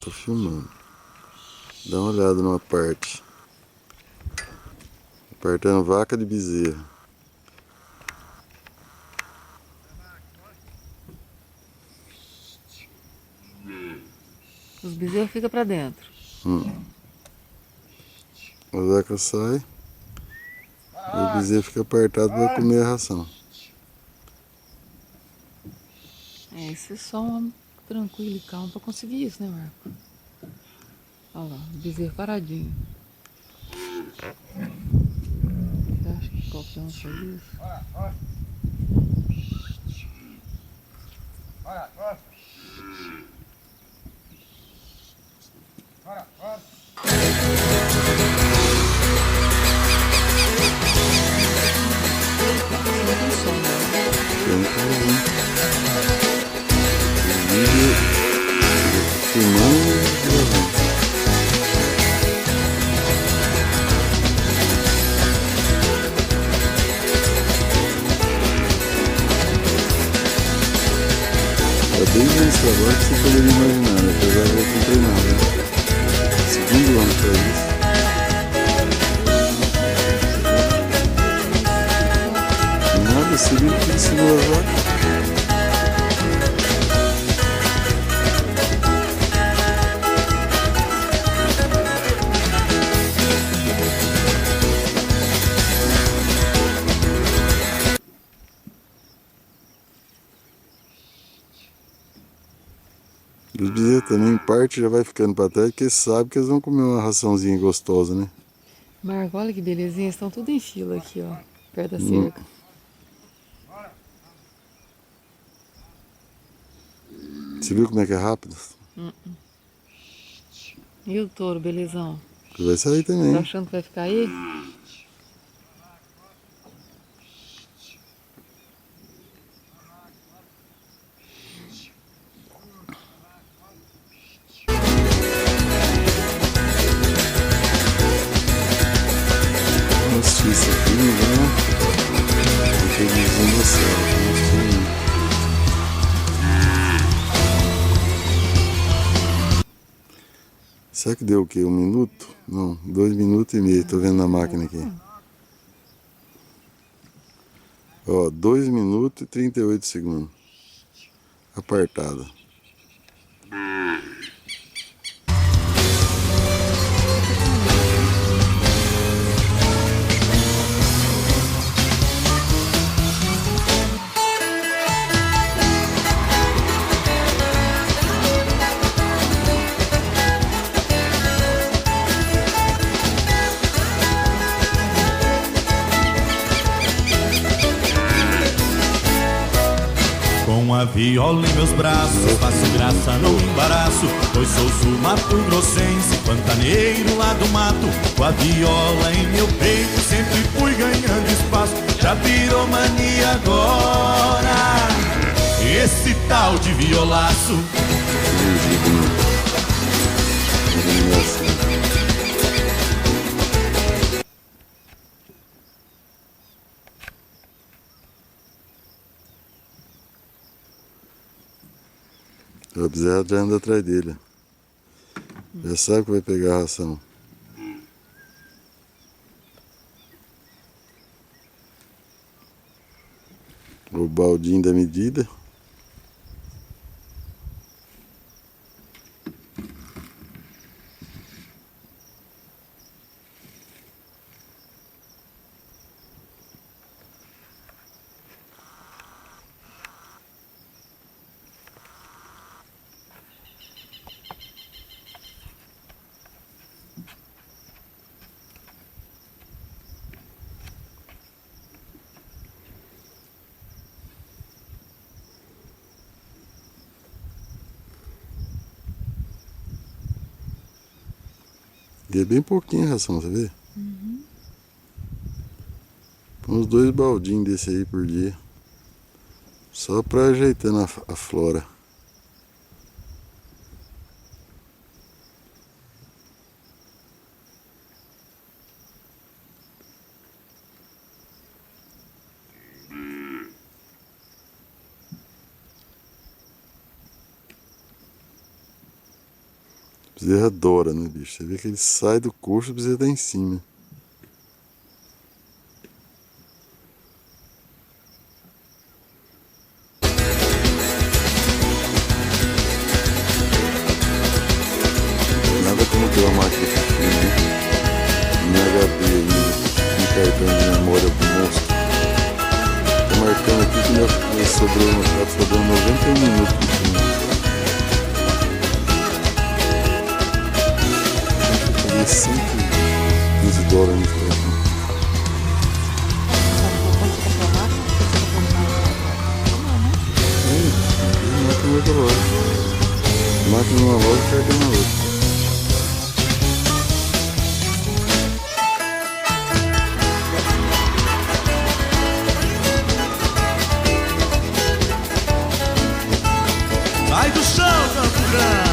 tô filmando. Dá uma olhada numa parte. Apartando vaca de bezerro. Os bezerros ficam pra dentro. A vaca sai. O bezerro fica apertado para comer a ração. É, esse é só um tranquilo e calmo pra conseguir isso, né, Marco? Olha lá, o bezerro paradinho. Você acha que qualquer um faz isso? Tem som, né? Tem que ouvir. Vídeo filmando e gravando. É bem mais trabalho que você poderia imaginar, né? Apesar de eu ter treinado, né? Segundo ano pra isso. Nada, você viu que ensinou a vaca? Os bezerros também, em parte, já vai ficando pra trás, porque sabe que eles vão comer uma raçãozinha gostosa, né? Marco, olha que belezinha, estão tudo em fila aqui, ó, perto da cerca. Você viu como é que é rápido? E o touro, belezão? Que vai sair Tá também. achando que vai ficar aí? Vamos assistir isso aqui, né? Televisão da sala. Será que deu o quê? 1 minuto? Não, 2 minutos e meio. Tô vendo na máquina aqui. Ó, 2 minutos e 38 segundos. Apartada. Com a viola em meus braços, faço graça no embaraço, pois sou sul-mato-grossense, pantaneiro lá do mato. Com a viola em meu peito, sempre fui ganhando espaço. Já virou mania agora, esse tal de violaço. O bezerro já anda atrás dele. Já sabe que vai pegar a ração. O baldinho da medida. E é bem pouquinho a ração, você vê? Põe uns 2 baldinhos desse aí por dia. Só pra ajeitando a flora. Bezerra adora, né, bicho? Você vê que ele sai do coxo, o bezerro tá em cima. Nada como aquela máquina de filme, né? Em HD ainda, um cartão de memória do monstro. Tô marcando aqui que já sobrou 91 minutos de filme. Paguei $115 nesse telefone. Máquina na outra loja. Máquina numa loja e cartão na outra. Sai do chão, Campo Grande.